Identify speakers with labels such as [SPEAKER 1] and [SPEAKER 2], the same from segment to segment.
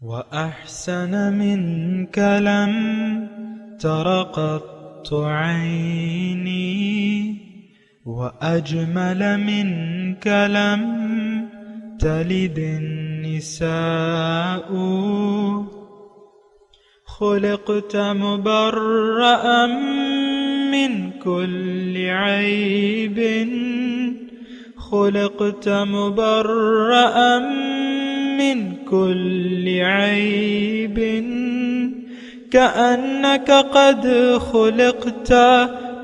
[SPEAKER 1] وأحسن منك لم تر قط عيني وأجمل منك لم تلد النساء خلقت مبرأ من كل عيب خلقت مبرأ من كل عيب كأنك قد خلقت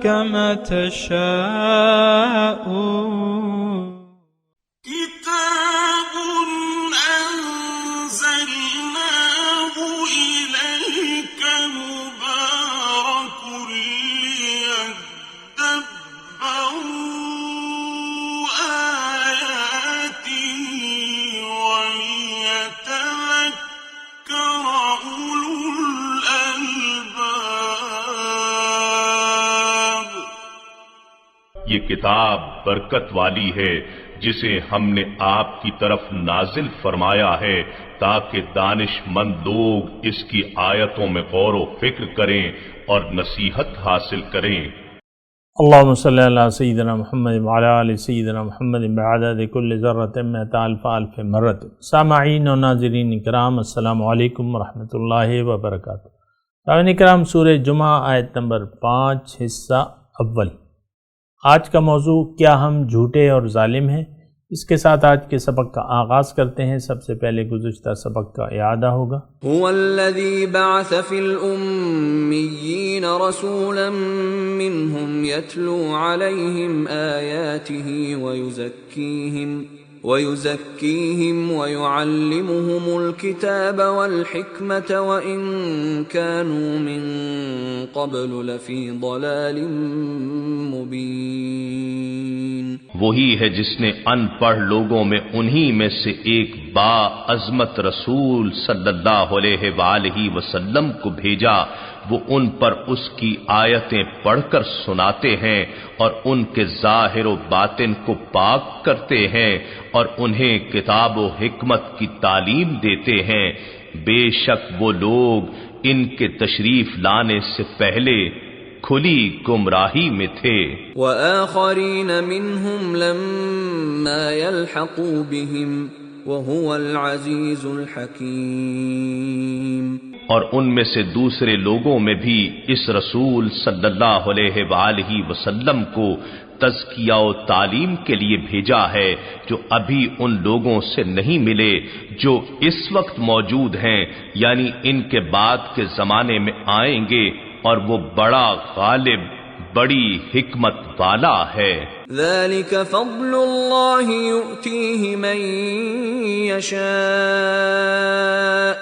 [SPEAKER 1] كما تشاء
[SPEAKER 2] كتاب أنزلناه إليك مبارك ليدبروا آياته وليتذكر أولو الألباب.
[SPEAKER 3] یہ کتاب برکت والی ہے جسے ہم نے آپ کی طرف نازل فرمایا ہے تاکہ دانش مند لوگ اس کی آیتوں میں غور و فکر کریں اور نصیحت حاصل کریں.
[SPEAKER 4] اللہم صلی علی سیدنا محمد وعلی آل سیدنا محمد بعدد کل ذرۃ مئۃ الف الف مرۃ. سامعین و ناظرین کرام، السلام علیکم ورحمۃ اللہ وبرکاتہ. سامعین کرام، سورہ جمعہ آیت نمبر 5 حصہ اول. آج کا موضوع کیا ہم جھوٹے اور ظالم ہیں؟ اس کے ساتھ آج کے سبق کا آغاز کرتے ہیں. سب سے پہلے گزشتہ سبق کا اعادہ ہوگا.
[SPEAKER 5] هو الذي بعث في الأميين رسولا منهم يتلو عليهم آياته ويزكيهم ويعلمهم الكتاب والحكمة وإن كانوا من قبل لفي ضلال مبين.
[SPEAKER 3] وہی ہے جس نے ان پڑھ لوگوں میں انہی میں سے ایک با عظمت رسول صلی اللہ علیہ وآلہ وسلم کو بھیجا. وہ ان پر اس کی آیتیں پڑھ کر سناتے ہیں اور ان کے ظاہر و باطن کو پاک کرتے ہیں اور انہیں کتاب و حکمت کی تعلیم دیتے ہیں. بے شک وہ لوگ ان کے تشریف لانے سے پہلے کھلی گمراہی میں تھے.
[SPEAKER 5] وآخرین منہم لما يلحقوا بهم وهو العزیز الحکیم.
[SPEAKER 3] اور ان میں سے دوسرے لوگوں میں بھی اس رسول صلی اللہ علیہ وآلہ وسلم کو تزکیہ و تعلیم کے لیے بھیجا ہے جو ابھی ان لوگوں سے نہیں ملے جو اس وقت موجود ہیں، یعنی ان کے بعد کے زمانے میں آئیں گے، اور وہ بڑا غالب، بڑی حکمت والا ہے.
[SPEAKER 5] ذلك فضل اللہ یؤتیہ من یشاء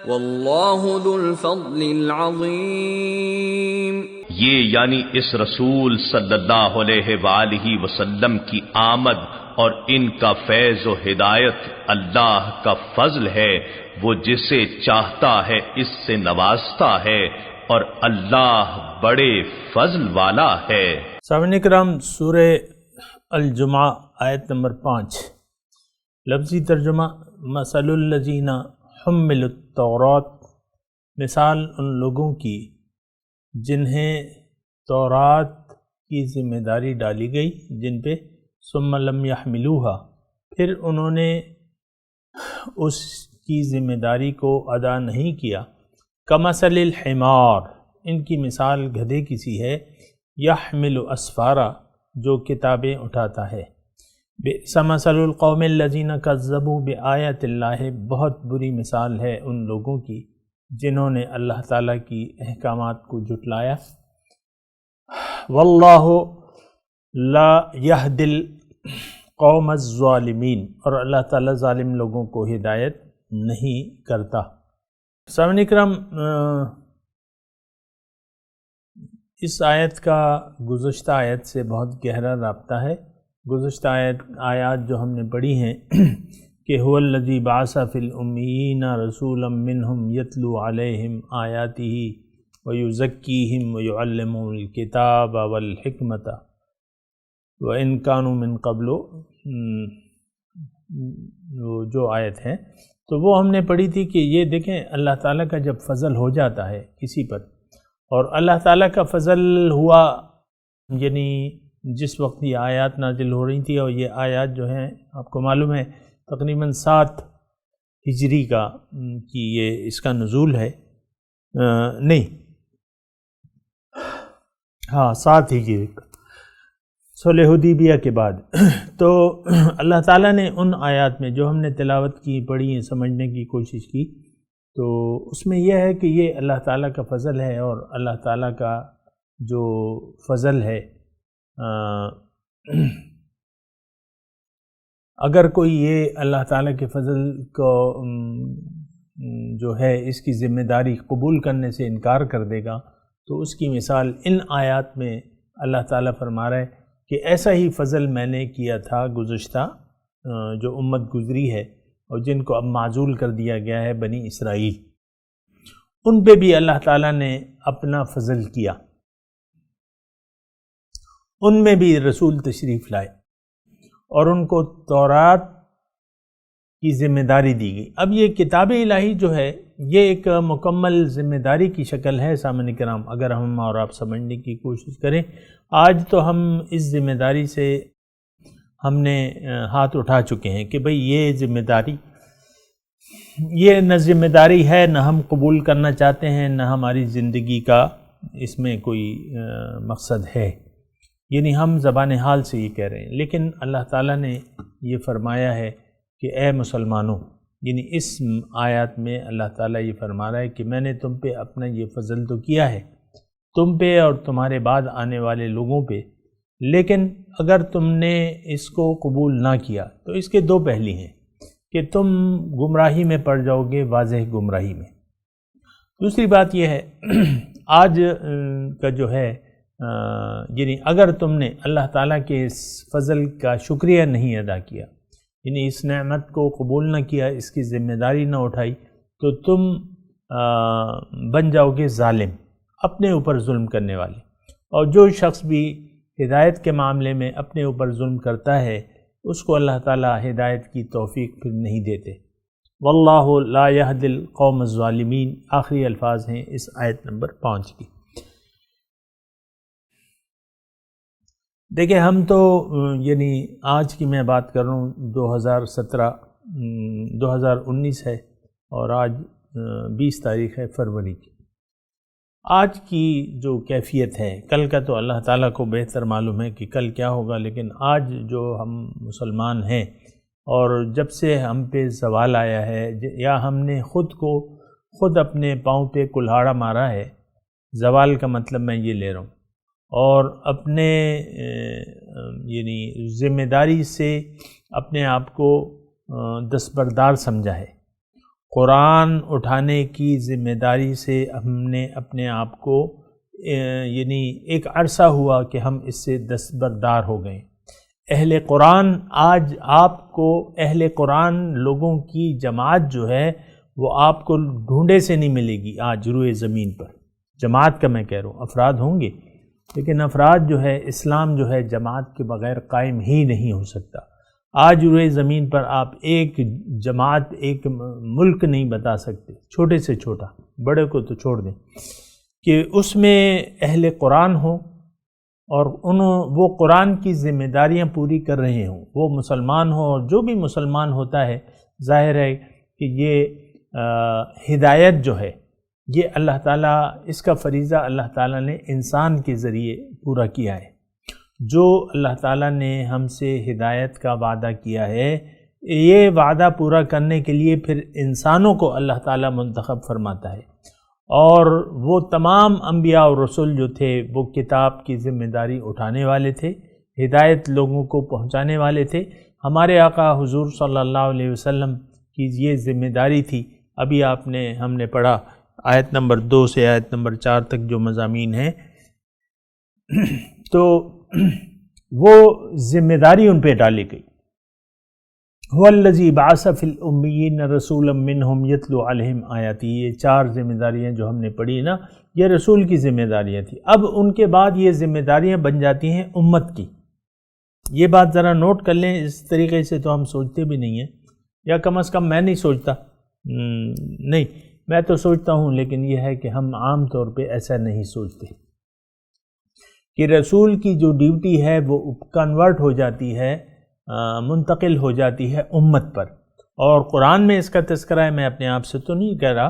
[SPEAKER 5] واللہ ذو الفضل العظیم.
[SPEAKER 3] یہ یعنی اس رسول صلی اللہ علیہ وآلہ وسلم کی آمد اور ان کا فیض و ہدایت اللہ کا فضل ہے. وہ جسے چاہتا ہے اس سے نوازتا ہے اور اللہ بڑے فضل والا ہے.
[SPEAKER 4] سامعین کرام، سورہ الجمعہ آیت نمبر 5. لفظی ترجمہ: مثل الذین حملوا التوراۃ، مثال ان لوگوں کی جنہیں تورات کی ذمہ داری ڈالی گئی، جن پہ ثم لم یحملوها، پھر انہوں نے اس کی ذمہ داری کو ادا نہیں کیا. کمثل الحمار، ان کی مثال گدھے کی سی ہے. یحمل اسفارا، جو کتابیں اٹھاتا ہے. بئس مثل القوم الذین کذبوا بآیات اللہ، بہت بری مثال ہے ان لوگوں کی جنہوں نے اللہ تعالیٰ کی احکامات کو جھٹلایا. واللہ لا یہدی القوم الظالمین، اور اللہ تعالیٰ ظالم لوگوں کو ہدایت نہیں کرتا. سامعین کرام، اس آیت کا گزشتہ آیت سے بہت گہرا رابطہ ہے. گزشتہ آیات جو ہم نے پڑھی ہیں کہ هو الذی بعث فی الامیین رسولا منہم یتلو علیہم آیاتہ ویزکیہم ویعلمہم الکتاب والحکمت وَإِن كَانُوا مِن قَبْلُ، جو آیت ہے تو وہ ہم نے پڑھی تھی کہ یہ دیکھیں اللہ تعالیٰ کا جب فضل ہو جاتا ہے کسی پر، اور اللہ تعالیٰ کا فضل ہوا یعنی جس وقت یہ آیات نازل ہو رہی تھی، اور یہ آیات جو ہیں آپ کو معلوم ہے تقریباً 7 ہجری کا کہ یہ اس کا نزول ہے، نہیں ہاں 7 ہجری کا، صلح حدیبیہ کے بعد۔ تو اللہ تعالیٰ نے ان آیات میں جو ہم نے تلاوت کی، پڑھی ہیں، سمجھنے کی کوشش کی، تو اس میں یہ ہے کہ یہ اللہ تعالیٰ کا فضل ہے، اور اللہ تعالیٰ کا جو فضل ہے اگر کوئی یہ اللہ تعالیٰ کے فضل کو جو ہے اس کی ذمہ داری قبول کرنے سے انکار کر دے گا، تو اس کی مثال ان آیات میں اللہ تعالیٰ فرما رہا ہے کہ ایسا ہی فضل میں نے کیا تھا گزشتہ جو امت گزری ہے اور جن کو اب معزول کر دیا گیا ہے، بنی اسرائیل، ان پہ بھی اللہ تعالیٰ نے اپنا فضل کیا، ان میں بھی رسول تشریف لائے اور ان کو تورات کی ذمہ داری دی گئی۔ اب یہ کتاب الہی جو ہے یہ ایک مکمل ذمہ داری کی شکل ہے سامعین کرام، اگر ہم اور آپ سمجھنے کی کوشش کریں۔ آج تو ہم اس ذمہ داری سے ہم نے ہاتھ اٹھا چکے ہیں کہ بھئی یہ ذمہ داری، یہ نہ ذمہ داری ہے، نہ ہم قبول کرنا چاہتے ہیں، نہ ہماری زندگی کا اس میں کوئی مقصد ہے، یعنی ہم زبان حال سے یہ کہہ رہے ہیں۔ لیکن اللہ تعالیٰ نے یہ فرمایا ہے کہ اے مسلمانوں، یعنی اس آیات میں اللہ تعالیٰ یہ فرما رہا ہے کہ میں نے تم پہ اپنا یہ فضل تو کیا ہے، تم پہ اور تمہارے بعد آنے والے لوگوں پہ، لیکن اگر تم نے اس کو قبول نہ کیا تو اس کے 2 پہلو ہیں کہ تم گمراہی میں پڑ جاؤ گے، واضح گمراہی میں۔ دوسری بات یہ ہے آج کا جو ہے یعنی اگر تم نے اللہ تعالیٰ کے اس فضل کا شکریہ نہیں ادا کیا، یعنی اس نعمت کو قبول نہ کیا، اس کی ذمہ داری نہ اٹھائی، تو تم بن جاؤ گے ظالم، اپنے اوپر ظلم کرنے والے۔ اور جو شخص بھی ہدایت کے معاملے میں اپنے اوپر ظلم کرتا ہے اس کو اللہ تعالیٰ ہدایت کی توفیق پھر نہیں دیتے۔ واللہ لا یہدی القوم الظالمین، آخری الفاظ ہیں اس آیت نمبر 5 کی۔ دیکھیں ہم تو یعنی آج کی میں بات کر رہا ہوں 2019 ہے اور آج 20 تاریخ ہے فروری کی۔ آج کی جو کیفیت ہے، کل کا تو اللہ تعالیٰ کو بہتر معلوم ہے کہ کل کیا ہوگا، لیکن آج جو ہم مسلمان ہیں اور جب سے ہم پہ زوال آیا ہے یا ہم نے خود اپنے پاؤں پہ کلہاڑا مارا ہے، زوال کا مطلب میں یہ لے رہا ہوں، اور اپنے یعنی ذمہ داری سے اپنے آپ کو دستبردار سمجھا ہے، قرآن اٹھانے کی ذمہ داری سے ہم نے اپنے آپ کو یعنی ایک عرصہ ہوا کہ ہم اس سے دستبردار ہو گئے۔ اہل قرآن، آج آپ کو اہل قرآن لوگوں کی جماعت جو ہے وہ آپ کو ڈھونڈے سے نہیں ملے گی آج روئے زمین پر۔ جماعت کا میں کہہ رہا ہوں، افراد ہوں گے لیکن افراد جو ہے، اسلام جو ہے جماعت کے بغیر قائم ہی نہیں ہو سکتا۔ آج روئے زمین پر آپ ایک جماعت، ایک ملک نہیں بتا سکتے، چھوٹے سے چھوٹا، بڑے کو تو چھوڑ دیں، کہ اس میں اہل قرآن ہوں اور وہ قرآن کی ذمہ داریاں پوری کر رہے ہوں، وہ مسلمان ہوں، اور جو بھی مسلمان ہوتا ہے ظاہر ہے کہ یہ ہدایت جو ہے یہ اللہ تعالیٰ، اس کا فریضہ اللہ تعالیٰ نے انسان کے ذریعے پورا کیا ہے۔ جو اللہ تعالیٰ نے ہم سے ہدایت کا وعدہ کیا ہے، یہ وعدہ پورا کرنے کے لیے پھر انسانوں کو اللہ تعالیٰ منتخب فرماتا ہے، اور وہ تمام انبیاء اور رسول جو تھے وہ کتاب کی ذمہ داری اٹھانے والے تھے، ہدایت لوگوں کو پہنچانے والے تھے۔ ہمارے آقا حضور صلی اللہ علیہ وسلم کی یہ ذمہ داری تھی۔ ابھی ہم نے پڑھا آیت نمبر 2 سے آیت نمبر 4 تک جو مضامین ہیں، تو وہ ذمہ داری ان پہ ڈالی گئی۔ هو الذی بعث فی الامیین رسولا منہم یتلو علیہم آیاتی، یہ 4 ذمہ داریاں جو ہم نے پڑھی نا، یہ رسول کی ذمہ داریاں تھیں۔ اب ان کے بعد یہ ذمہ داریاں بن جاتی ہیں امت کی۔ یہ بات ذرا نوٹ کر لیں، اس طریقے سے تو ہم سوچتے بھی نہیں ہیں، یا کم از کم میں نہیں سوچتا نہیں، میں تو سوچتا ہوں، لیکن یہ ہے کہ ہم عام طور پہ ایسا نہیں سوچتے کہ رسول کی جو ڈیوٹی ہے وہ کنورٹ ہو جاتی ہے، منتقل ہو جاتی ہے امت پر. اور قرآن میں اس کا تذکرہ ہے، میں اپنے آپ سے تو نہیں کہہ رہا،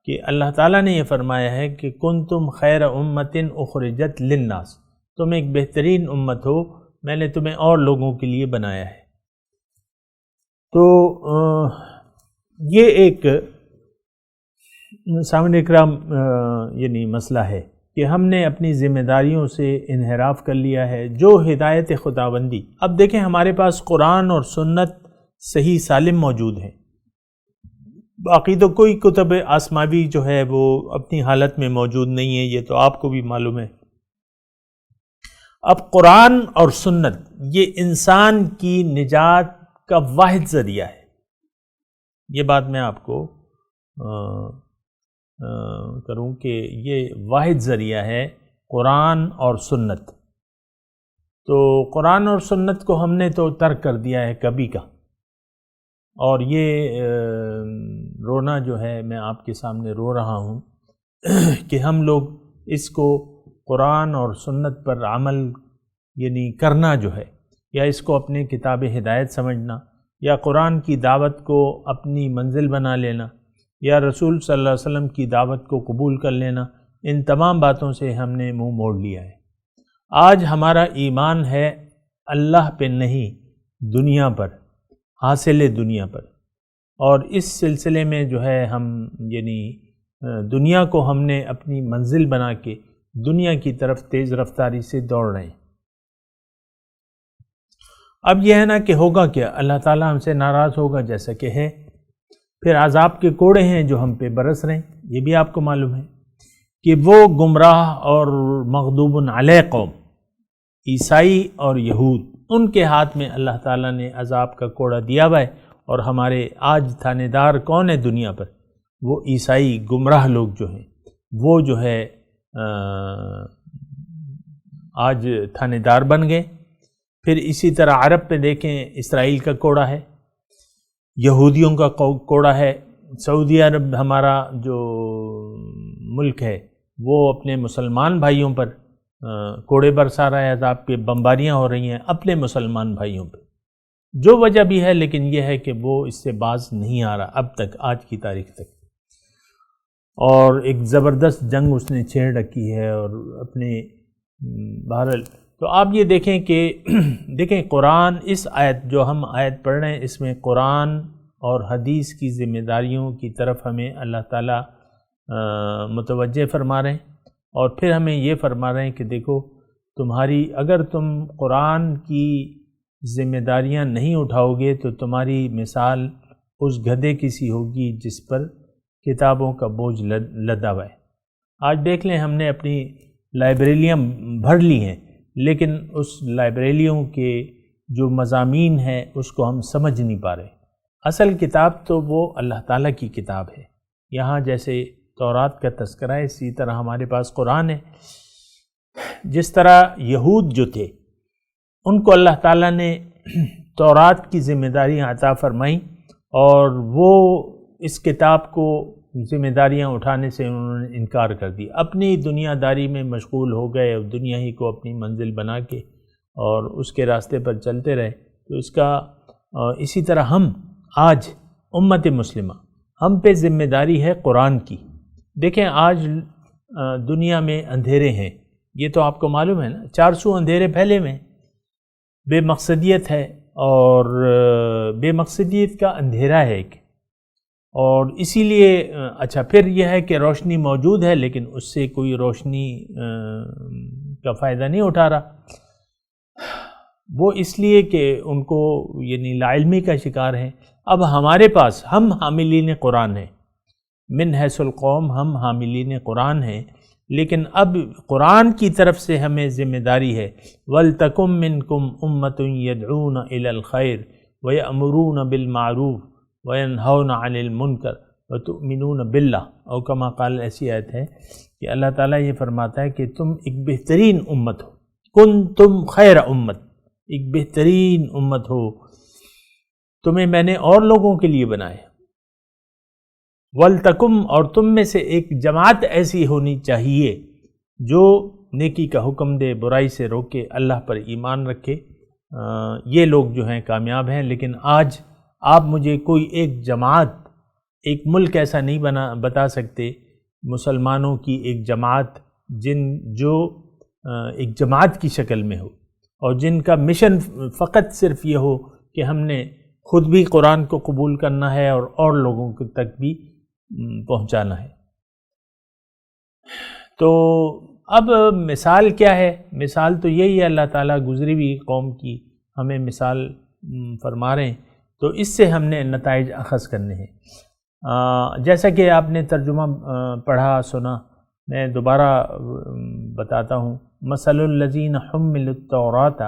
[SPEAKER 4] کہ اللہ تعالیٰ نے یہ فرمایا ہے کہ کنتم خیر امت اخرجت للناس، تم ایک بہترین امت ہو، میں نے تمہیں اور لوگوں کے لیے بنایا ہے. تو یہ ایک سامعین اکرام یعنی مسئلہ ہے کہ ہم نے اپنی ذمہ داریوں سے انحراف کر لیا ہے. جو ہدایت خداوندی، اب دیکھیں ہمارے پاس قرآن اور سنت صحیح سالم موجود ہیں، باقی تو کوئی کتب آسماوی جو ہے وہ اپنی حالت میں موجود نہیں ہے، یہ تو آپ کو بھی معلوم ہے. اب قرآن اور سنت یہ انسان کی نجات کا واحد ذریعہ ہے. یہ بات میں آپ کو کروں کہ یہ واحد ذریعہ ہے قرآن اور سنت. تو قرآن اور سنت کو ہم نے تو ترک کر دیا ہے کبھی کا، اور یہ رونا جو ہے میں آپ کے سامنے رو رہا ہوں کہ ہم لوگ اس کو قرآن اور سنت پر عمل یعنی کرنا جو ہے، یا اس کو اپنے کتاب ہدایت سمجھنا، یا قرآن کی دعوت کو اپنی منزل بنا لینا، یا رسول صلی اللہ علیہ وسلم کی دعوت کو قبول کر لینا، ان تمام باتوں سے ہم نے منہ موڑ لیا ہے. آج ہمارا ایمان ہے اللہ پہ نہیں، دنیا پر، حاصل دنیا پر. اور اس سلسلے میں جو ہے ہم یعنی دنیا کو ہم نے اپنی منزل بنا کے دنیا کی طرف تیز رفتاری سے دوڑ رہے ہیں. اب یہ ہے نا کہ ہوگا کیا، اللہ تعالیٰ ہم سے ناراض ہوگا جیسا کہ ہے، پھر عذاب کے کوڑے ہیں جو ہم پہ برس رہے ہیں. یہ بھی آپ کو معلوم ہے کہ وہ گمراہ اور مغضوب علیہ قوم، عیسائی اور یہود، ان کے ہاتھ میں اللہ تعالیٰ نے عذاب کا کوڑا دیا ہوا ہے. اور ہمارے آج تھانے دار کون ہے دنیا پر؟ وہ عیسائی گمراہ لوگ جو ہیں، وہ جو ہے آج تھانے دار بن گئے. پھر اسی طرح عرب پہ دیکھیں، اسرائیل کا کوڑا ہے، یہودیوں کا کوڑا ہے. سعودی عرب ہمارا جو ملک ہے وہ اپنے مسلمان بھائیوں پر کوڑے برسا رہا ہے، عذاب کے بمباریاں ہو رہی ہیں اپنے مسلمان بھائیوں پہ، جو وجہ بھی ہے، لیکن یہ ہے کہ وہ اس سے باز نہیں آ رہا اب تک، آج کی تاریخ تک. اور ایک زبردست جنگ اس نے چھیڑ رکھی ہے. اور اپنے بہرحال تو آپ یہ دیکھیں کہ دیکھیں قرآن، اس آیت جو ہم آیت پڑھ رہے ہیں، اس میں قرآن اور حدیث کی ذمہ داریوں کی طرف ہمیں اللہ تعالیٰ متوجہ فرما رہے ہیں. اور پھر ہمیں یہ فرما رہے ہیں کہ دیکھو تمہاری، اگر تم قرآن کی ذمہ داریاں نہیں اٹھاؤ گے تو تمہاری مثال اس گدھے کی سی ہوگی جس پر کتابوں کا بوجھ لدا ہوا ہے. آج دیکھ لیں، ہم نے اپنی لائبریریاں بھر لی ہیں، لیکن اس لائبریریوں کے جو مضامین ہیں اس کو ہم سمجھ نہیں پا رہے. اصل کتاب تو وہ اللہ تعالیٰ کی کتاب ہے. یہاں جیسے تورات کا تذکرہ ہے، اسی طرح ہمارے پاس قرآن ہے. جس طرح یہود جو تھے ان کو اللہ تعالیٰ نے تورات کی ذمہ داریاں عطا فرمائیں، اور وہ اس کتاب کو ذمہ داریاں اٹھانے سے انہوں نے انکار کر دی، اپنی دنیا داری میں مشغول ہو گئے، اور دنیا ہی کو اپنی منزل بنا کے اور اس کے راستے پر چلتے رہے. تو اس کا اسی طرح ہم آج امت مسلمہ، ہم پہ ذمہ داری ہے قرآن کی. دیکھیں آج دنیا میں اندھیرے ہیں، یہ تو آپ کو معلوم ہے نا، 400 اندھیرے پھیلے ہوئے ہیں، بے مقصدیت ہے، اور بے مقصدیت کا اندھیرا ہے ایک. اور اسی لیے اچھا پھر یہ ہے کہ روشنی موجود ہے، لیکن اس سے کوئی روشنی کا فائدہ نہیں اٹھا رہا. وہ اس لیے کہ ان کو یعنی لا علمی کا شکار ہیں. اب ہمارے پاس، ہم حاملین قرآن ہیں، من حیث القوم ہم حاملین قرآن ہیں، لیکن اب قرآن کی طرف سے ہمیں ذمہ داری ہے، وَلْتَكُمْ مِنْكُمْ أُمَّةٌ يَدْعُونَ إِلَى الْخَيْرِ وَيَأْمُرُونَ بِالْمَعْرُوفِ وَيَنْهَوْنَ عَنِ الْمُنْكَرِ وَتُؤْمِنُونَ بِاللَّهِ، اور کما قال ایسی آیت ہے کہ اللہ تعالیٰ یہ فرماتا ہے کہ تم ایک بہترین امت ہو، کنتم خیر امت، ایک بہترین امت ہو، تمہیں میں نے اور لوگوں کے لیے بنایا. وَلْتَكُمْ، اور تم میں سے ایک جماعت ایسی ہونی چاہیے جو نیکی کا حکم دے، برائی سے روکے، اللہ پر ایمان رکھے، یہ لوگ جو ہیں کامیاب ہیں۔ لیکن آج آپ مجھے کوئی ایک جماعت، ایک ملک ایسا نہیں بتا سکتے مسلمانوں کی ایک جماعت جو ایک جماعت کی شکل میں ہو، اور جن کا مشن فقط صرف یہ ہو کہ ہم نے خود بھی قرآن کو قبول کرنا ہے اور لوگوں تک بھی پہنچانا ہے۔ تو اب مثال کیا ہے؟ مثال تو یہی ہے، اللہ تعالیٰ گزری ہوئی قوم کی ہمیں مثال فرما رہے ہیں، تو اس سے ہم نے نتائج اخذ کرنے ہیں۔ جیسا کہ آپ نے ترجمہ پڑھا سنا، میں دوبارہ بتاتا ہوں۔ مثل الذین حملوا التوراۃ،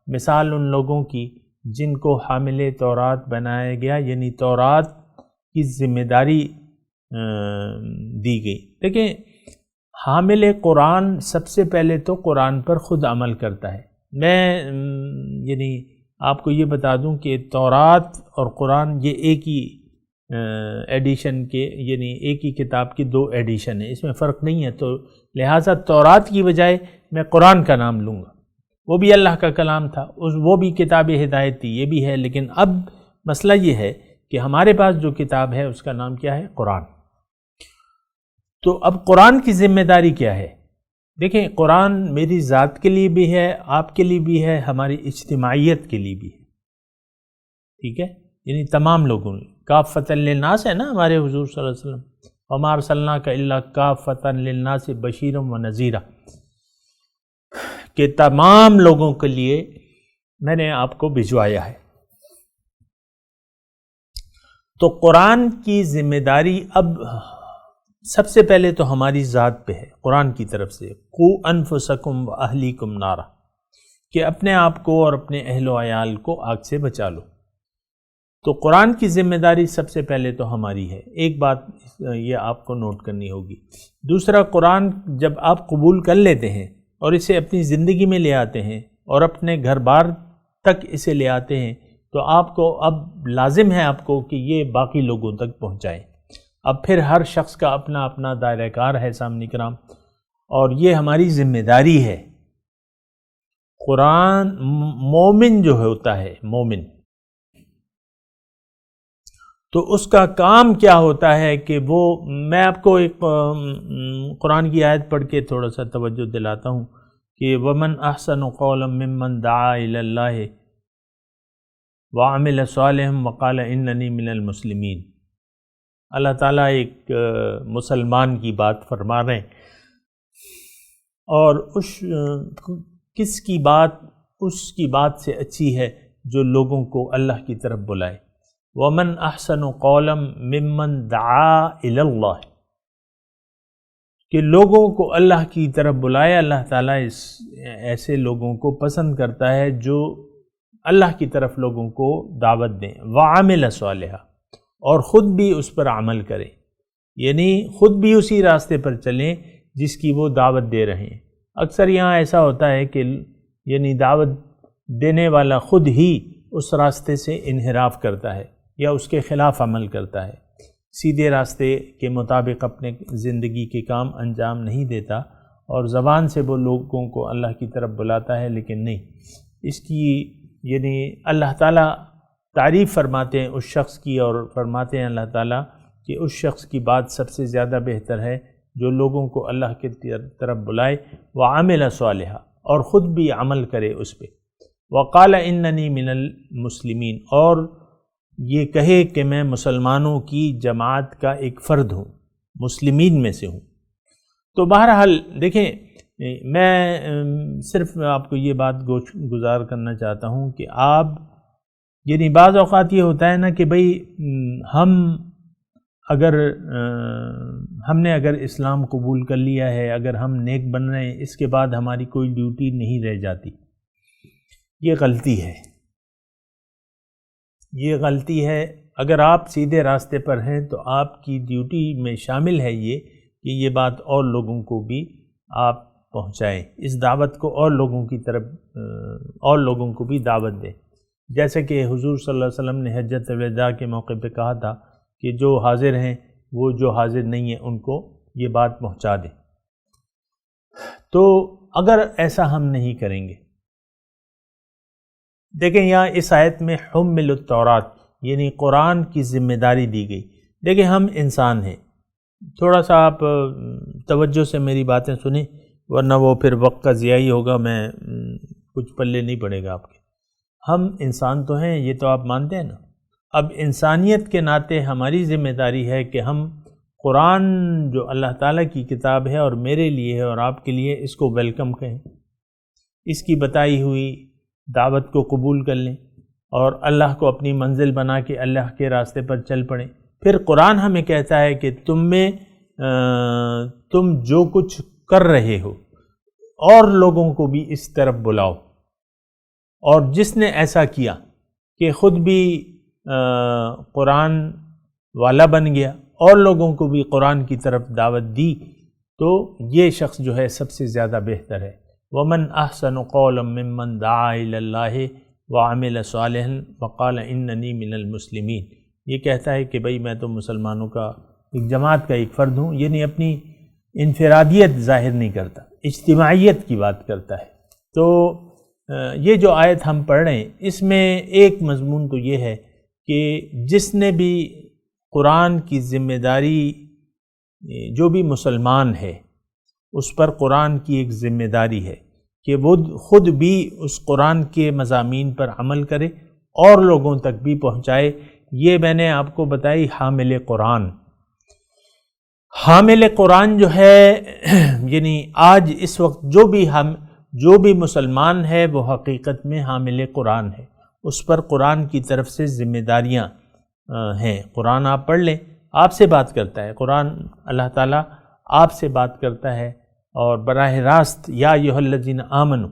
[SPEAKER 4] مثال ان لوگوں کی جن کو حامل تورات بنایا گیا، یعنی تورات کی ذمہ داری دی گئی۔ دیکھیں، حامل قرآن سب سے پہلے تو قرآن پر خود عمل کرتا ہے۔ میں یعنی آپ کو یہ بتا دوں کہ تورات اور قرآن یہ ایک ہی ایڈیشن کے، یعنی ایک ہی کتاب کی دو ایڈیشن ہیں، اس میں فرق نہیں ہے، تو لہٰذا تورات کی بجائے میں قرآن کا نام لوں گا۔ وہ بھی اللہ کا کلام تھا، وہ بھی کتاب ہدایت تھی، یہ بھی ہے، لیکن اب مسئلہ یہ ہے کہ ہمارے پاس جو کتاب ہے اس کا نام کیا ہے؟ قرآن۔ تو اب قرآن کی ذمہ داری کیا ہے؟ دیکھیں، قرآن میری ذات کے لیے بھی ہے، آپ کے لیے بھی ہے، ہماری اجتماعیت کے لیے بھی ہے، ٹھیک ہے؟ یعنی تمام لوگوں نے، کافۃ للناس ہے نا ہمارے حضور صلی اللہ علیہ وسلم، وما ارسلناک الا کافۃ للناس بشیرا ونذیرا، کہ تمام لوگوں کے لیے میں نے آپ کو بھجوایا ہے۔ تو قرآن کی ذمہ داری اب سب سے پہلے تو ہماری ذات پہ ہے، قرآن کی طرف سے، قوا انفسکم واہلیکم نارا، کہ اپنے آپ کو اور اپنے اہل و عیال کو آگ سے بچا لو۔ تو قرآن کی ذمہ داری سب سے پہلے تو ہماری ہے، ایک بات یہ آپ کو نوٹ کرنی ہوگی۔ دوسرا، قرآن جب آپ قبول کر لیتے ہیں اور اسے اپنی زندگی میں لے آتے ہیں اور اپنے گھر بار تک اسے لے آتے ہیں، تو آپ کو اب لازم ہے آپ کو کہ یہ باقی لوگوں تک پہنچائیں۔ اب پھر ہر شخص کا اپنا اپنا دائرہ کار ہے سامنے کرام، اور یہ ہماری ذمہ داری ہے۔ قرآن، مومن جو ہوتا ہے، مومن، تو اس کا کام کیا ہوتا ہے کہ وہ، میں آپ کو ایک قرآن کی آیت پڑھ کے تھوڑا سا توجہ دلاتا ہوں کہ وَمَنْ أَحْسَنُ قَوْلًا مِّمَّنْ دَعَا إِلَى اللَّهِ وَعَمِلَ صَالِحًا وَقَالَ إِنَّنِي مِنَ الْمُسْلِمِينَ۔ اللہ تعالیٰ ایک مسلمان کی بات فرما رہے ہیں، اور کس کی بات اس کی بات سے اچھی ہے جو لوگوں کو اللہ کی طرف بلائے۔ وَمَنْ أَحْسَنُ قَوْلًا مِّمَّنْ دَعَا إِلَى اللَّهِ، کہ لوگوں کو اللہ کی طرف بلائے۔ اللہ تعالیٰ ایسے لوگوں کو پسند کرتا ہے جو اللہ کی طرف لوگوں کو دعوت دیں۔ وَعَمِلَ صَالِحًا، اور خود بھی اس پر عمل کریں، یعنی خود بھی اسی راستے پر چلیں جس کی وہ دعوت دے رہے ہیں۔ اکثر یہاں ایسا ہوتا ہے کہ یعنی دعوت دینے والا خود ہی اس راستے سے انحراف کرتا ہے یا اس کے خلاف عمل کرتا ہے، سیدھے راستے کے مطابق اپنے زندگی کے کام انجام نہیں دیتا، اور زبان سے وہ لوگوں کو اللہ کی طرف بلاتا ہے، لیکن نہیں، اس کی یعنی اللہ تعالیٰ تعریف فرماتے ہیں اس شخص کی، اور فرماتے ہیں اللہ تعالیٰ کہ اس شخص کی بات سب سے زیادہ بہتر ہے جو لوگوں کو اللہ کی طرف بلائے، وَعَمِلَ صَالِحًا، اور خود بھی عمل کرے اس پہ، وَقَالَ إِنَّنِي مِنَ الْمُسْلِمِينَ، اور یہ کہے کہ میں مسلمانوں کی جماعت کا ایک فرد ہوں، مسلمین میں سے ہوں۔ تو بہرحال دیکھیں، میں صرف آپ کو یہ بات گزار کرنا چاہتا ہوں کہ آپ، یعنی بعض اوقات یہ ہوتا ہے نا کہ بھئی ہم نے اگر اسلام قبول کر لیا ہے، اگر ہم نیک بن رہے ہیں، اس کے بعد ہماری کوئی ڈیوٹی نہیں رہ جاتی۔ یہ غلطی ہے، یہ غلطی ہے۔ اگر آپ سیدھے راستے پر ہیں تو آپ کی ڈیوٹی میں شامل ہے یہ کہ یہ بات اور لوگوں کو بھی آپ پہنچائیں، اس دعوت کو اور لوگوں کی طرف، اور لوگوں کو بھی دعوت دیں۔ جیسے کہ حضور صلی اللہ علیہ وسلم نے حجۃ الوداع کے موقع پہ کہا تھا کہ جو حاضر ہیں وہ جو حاضر نہیں ہیں ان کو یہ بات پہنچا دیں۔ تو اگر ایسا ہم نہیں کریں گے، دیکھیں یہاں اس آیت میں حمل التورات یعنی قرآن کی ذمہ داری دی گئی۔ دیکھیں ہم انسان ہیں، تھوڑا سا آپ توجہ سے میری باتیں سنیں ورنہ وہ پھر وقت کا ضیاع ہی ہوگا، میں کچھ پلے نہیں پڑے گا آپ کے۔ ہم انسان تو ہیں، یہ تو آپ مانتے ہیں نا۔ اب انسانیت کے ناطے ہماری ذمہ داری ہے کہ ہم قرآن جو اللہ تعالیٰ کی کتاب ہے اور میرے لیے ہے اور آپ کے لیے، اس کو ویلکم کہیں، اس کی بتائی ہوئی دعوت کو قبول کر لیں اور اللہ کو اپنی منزل بنا کے اللہ کے راستے پر چل پڑیں۔ پھر قرآن ہمیں کہتا ہے کہ تم جو کچھ کر رہے ہو اور لوگوں کو بھی اس طرف بلاؤ، اور جس نے ایسا کیا کہ خود بھی قرآن والا بن گیا اور لوگوں کو بھی قرآن کی طرف دعوت دی، تو یہ شخص جو ہے سب سے زیادہ بہتر ہے۔ وَمَنْ أَحْسَنُ قَوْلًا مِّمَّنْ دَعَا إِلَى اللَّهِ وَعَمِلَ صَالِحًا وَقَالَ إِنَّنِي مِنَ الْمُسْلِمِينَ۔ یہ کہتا ہے کہ بھئی میں تو مسلمانوں کا ایک جماعت کا ایک فرد ہوں، یعنی اپنی انفرادیت ظاہر نہیں کرتا، اجتماعیت کی بات کرتا ہے۔ تو یہ جو آیت ہم پڑھ رہے ہیں اس میں ایک مضمون تو یہ ہے کہ جس نے بھی قرآن کی ذمہ داری، جو بھی مسلمان ہے اس پر قرآن کی ایک ذمہ داری ہے کہ وہ خود بھی اس قرآن کے مضامین پر عمل کرے اور لوگوں تک بھی پہنچائے۔ یہ میں نے آپ کو بتائی حامل قرآن۔ حامل قرآن جو ہے یعنی آج اس وقت جو بھی مسلمان ہے وہ حقیقت میں حامل قرآن ہے، اس پر قرآن کی طرف سے ذمہ داریاں ہیں۔ قرآن آپ پڑھ لیں، آپ سے بات کرتا ہے قرآن، اللہ تعالیٰ آپ سے بات کرتا ہے اور براہ راست یا ایھا الذین آمنوا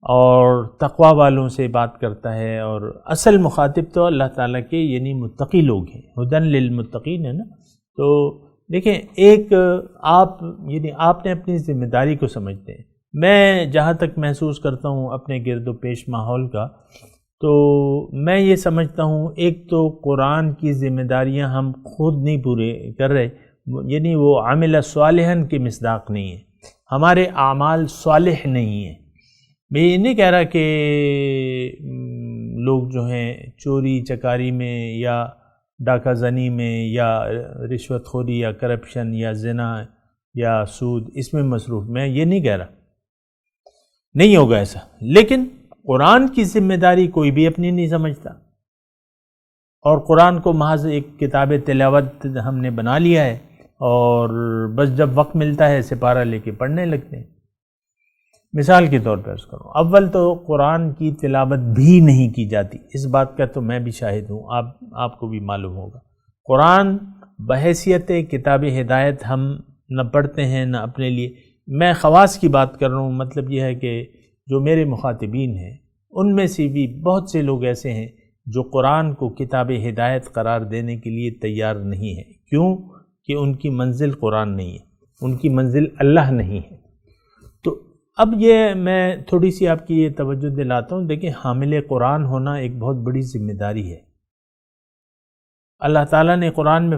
[SPEAKER 4] اور تقوی والوں سے بات کرتا ہے، اور اصل مخاطب تو اللہ تعالیٰ کے یعنی متقی لوگ ہیں، ھدی للمتقین ہے نا۔ تو دیکھیں ایک آپ نے اپنی ذمہ داری کو سمجھتے ہیں۔ میں جہاں تک محسوس کرتا ہوں اپنے گرد و پیش ماحول کا، تو میں یہ سمجھتا ہوں ایک تو قرآن کی ذمہ داریاں ہم خود نہیں پورے کر رہے، یعنی وہ عامل صالحا کے مصداق نہیں ہے، ہمارے اعمال صالح نہیں ہیں۔ میں یہ نہیں کہہ رہا کہ لوگ جو ہیں چوری چکاری میں یا ڈاکہ زنی میں یا رشوت خوری یا کرپشن یا زنا یا سود اس میں مصروف، میں یہ نہیں کہہ رہا، نہیں ہوگا ایسا، لیکن قرآن کی ذمہ داری کوئی بھی اپنی نہیں سمجھتا، اور قرآن کو محض ایک کتاب تلاوت ہم نے بنا لیا ہے اور بس جب وقت ملتا ہے سپارہ لے کے پڑھنے لگتے ہیں۔ مثال کے طور پر عرض کروں، اول تو قرآن کی تلاوت بھی نہیں کی جاتی، اس بات کا تو میں بھی شاہد ہوں، آپ کو بھی معلوم ہوگا۔ قرآن بحیثیت کتاب ہدایت ہم نہ پڑھتے ہیں نہ اپنے لیے، میں خواص کی بات کر رہا ہوں، مطلب یہ ہے کہ جو میرے مخاطبین ہیں ان میں سے بھی بہت سے لوگ ایسے ہیں جو قرآن کو کتاب ہدایت قرار دینے کے لیے تیار نہیں ہیں۔ کیوں؟ کہ ان کی منزل قرآن نہیں ہے، ان کی منزل اللہ نہیں ہے۔ تو اب یہ میں تھوڑی سی آپ کی یہ توجہ دلاتا ہوں، دیکھیں حامل قرآن ہونا ایک بہت بڑی ذمہ داری ہے۔ اللہ تعالیٰ نے قرآن میں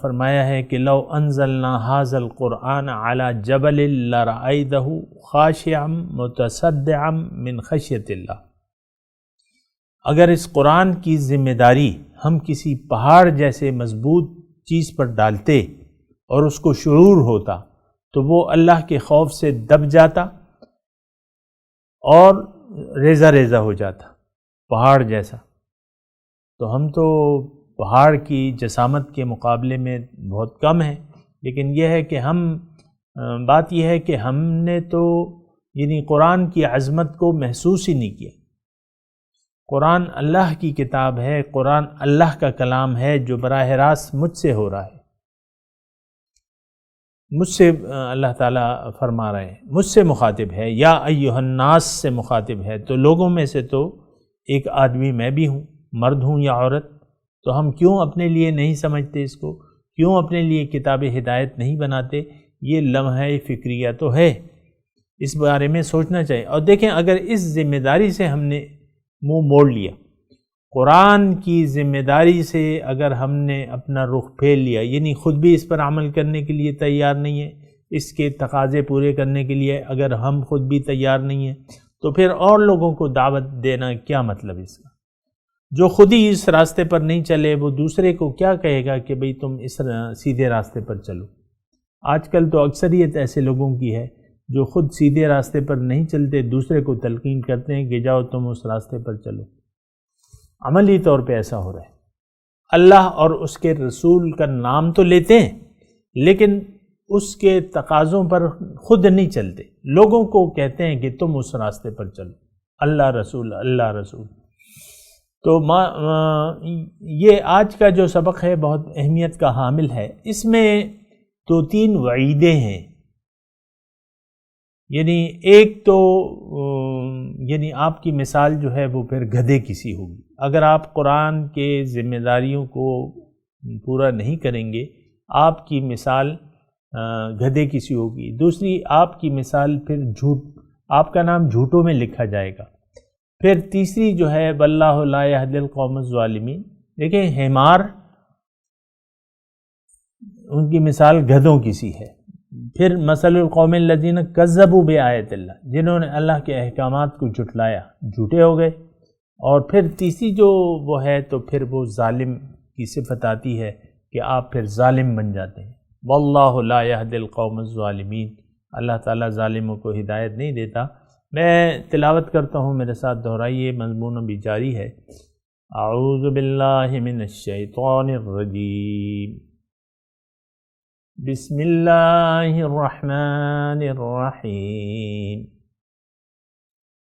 [SPEAKER 4] فرمایا ہے کہ لو انزلنا ھذا القرآن علی جبل لرأیتہ خاشعا متصدعا من خشیۃ اللہ۔ اگر اس قرآن کی ذمہ داری ہم کسی پہاڑ جیسے مضبوط چیز پر ڈالتے اور اس کو شعور ہوتا تو وہ اللہ کے خوف سے دب جاتا اور ریزہ ریزہ ہو جاتا، پہاڑ جیسا۔ تو ہم تو پہاڑ کی جسامت کے مقابلے میں بہت کم ہیں، لیکن یہ ہے کہ بات یہ ہے کہ ہم نے تو یعنی قرآن کی عظمت کو محسوس ہی نہیں کیا۔ قرآن اللہ کی کتاب ہے، قرآن اللہ کا کلام ہے جو براہ راست مجھ سے ہو رہا ہے، مجھ سے اللہ تعالیٰ فرما رہے ہیں، مجھ سے مخاطب ہے، یا ایھا الناس سے مخاطب ہے، تو لوگوں میں سے تو ایک آدمی میں بھی ہوں، مرد ہوں یا عورت۔ تو ہم کیوں اپنے لیے نہیں سمجھتے اس کو، کیوں اپنے لیے کتاب ہدایت نہیں بناتے؟ یہ لمحہ فکریہ تو ہے، اس بارے میں سوچنا چاہیے۔ اور دیکھیں اگر اس ذمہ داری سے ہم نے منہ موڑ لیا قرآن کی ذمہ داری سے اگر ہم نے اپنا رخ پھیر لیا، یعنی خود بھی اس پر عمل کرنے کے لیے تیار نہیں ہے، اس کے تقاضے پورے کرنے کے لیے اگر ہم خود بھی تیار نہیں ہیں، تو پھر اور لوگوں کو دعوت دینا کیا مطلب اس کا؟ جو خود ہی اس راستے پر نہیں چلے وہ دوسرے کو کیا کہے گا کہ بھئی تم اس سیدھے راستے پر چلو؟ آج کل تو اکثریت ایسے لوگوں کی ہے جو خود سیدھے راستے پر نہیں چلتے، دوسرے کو تلقین کرتے ہیں کہ جاؤ تم اس راستے پر چلو۔ عملی طور پہ ایسا ہو رہا ہے۔ اللہ اور اس کے رسول کا نام تو لیتے ہیں لیکن اس کے تقاضوں پر خود نہیں چلتے، لوگوں کو کہتے ہیں کہ تم اس راستے پر چلو، اللہ رسول اللہ رسول۔ تو یہ آج کا جو سبق ہے بہت اہمیت کا حامل ہے۔ اس میں 2-3 وعیدیں ہیں، یعنی ایک تو یعنی آپ کی مثال جو ہے وہ پھر گدھے کی سی ہوگی اگر آپ قرآن کے ذمہ داریوں کو پورا نہیں کریں گے، آپ کی مثال گدھے کی سی ہوگی۔ دوسری، آپ کی مثال پھر جھوٹ، آپ کا نام جھوٹوں میں لکھا جائے گا۔ پھر تیسری جو ہے واللہ لا یہدی القوم الظالمین، دیکھیں حمار ان کی مثال گدھوں کی سی ہے۔ پھر مثل القوم الذین کذبوا بآیات اللہ، جنہوں نے اللہ کے احکامات کو جھٹلایا، جھوٹے ہو گئے۔ اور پھر تیسری جو وہ ہے تو پھر وہ ظالم کی صفت آتی ہے کہ آپ پھر ظالم بن جاتے ہیں۔ واللہ لا یہدی القوم الظالمین، اللہ تعالیٰ ظالموں کو ہدایت نہیں دیتا۔ میں تلاوت کرتا ہوں، میرے ساتھ دہرائیے، مضمون بھی جاری ہے۔ اعوذ باللہ من الشیطان الرجیم، بسم اللہ الرحمن الرحیم،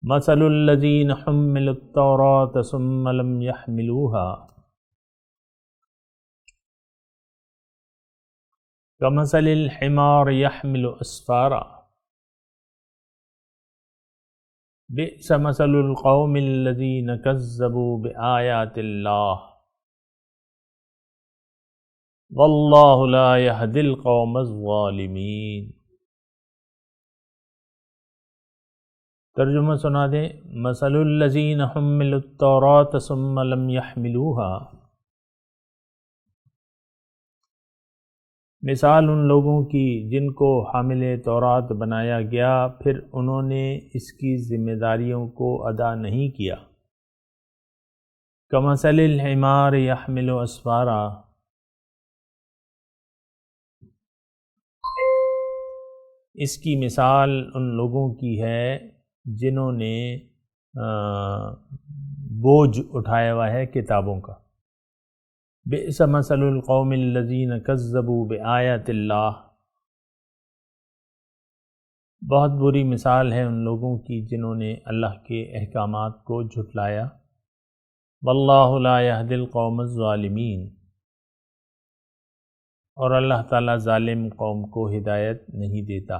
[SPEAKER 4] مثل الذین حملوا التوراة ثم لم يحملوها كمثل الحمار يحمل أسفارا بئس مثل القوم الذين كذبوا بآيات الله والله لا يهدي القوم الظالمين۔ ترجمہ سنا دیں۔ مثل الذین حملوا التوراة ثم لم يحملوها، مثال ان لوگوں کی جن کو حامل تورات بنایا گیا پھر انہوں نے اس کی ذمہ داریوں کو ادا نہیں کیا۔ کمثل الحمار یحمل اسفارا، اس کی مثال ان لوگوں کی ہے جنہوں نے بوجھ اٹھایا ہوا ہے کتابوں کا۔ بئس مثل القوم الذین کذبوا بآیات اللہ، بہت بری مثال ہے ان لوگوں کی جنہوں نے اللہ کے احکامات کو جھٹلایا۔ واللہ لا یہدی القوم الظالمین، اور اللہ تعالیٰ ظالم قوم کو ہدایت نہیں دیتا۔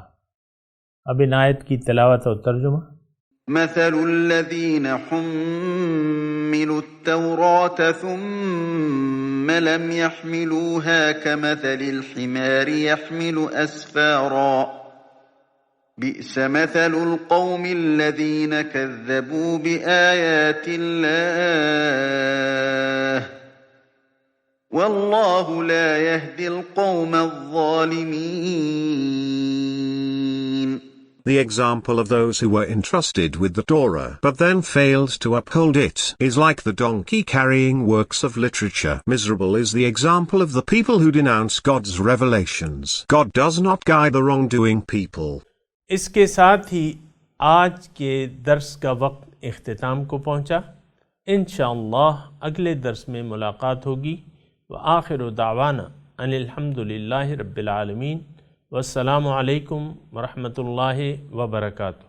[SPEAKER 4] اب ان آیت کی تلاوت اور ترجمہ۔
[SPEAKER 6] مثل الذين حملوا التوراة ثم لم يحملوها كمثل الحمار يحمل أسفارا بئس مثل القوم الذين كذبوا بآيات الله والله لا يهدي القوم الظالمين۔
[SPEAKER 7] The example of those who were entrusted with the Torah but then failed to uphold it is like the donkey carrying works of literature. Miserable is the example of the people who denounce God's revelations. God does not guide the wrongdoing people.
[SPEAKER 4] اس کے ساتھ ہی آج کے درس کا وقت اختتام کو پہنچا۔ انشاءاللہ اگلے درس میں ملاقات ہوگی۔ وآخر دعوانا ان الحمد للہ رب العالمین، والسلام علیکم ورحمۃ اللہ وبرکاتہ۔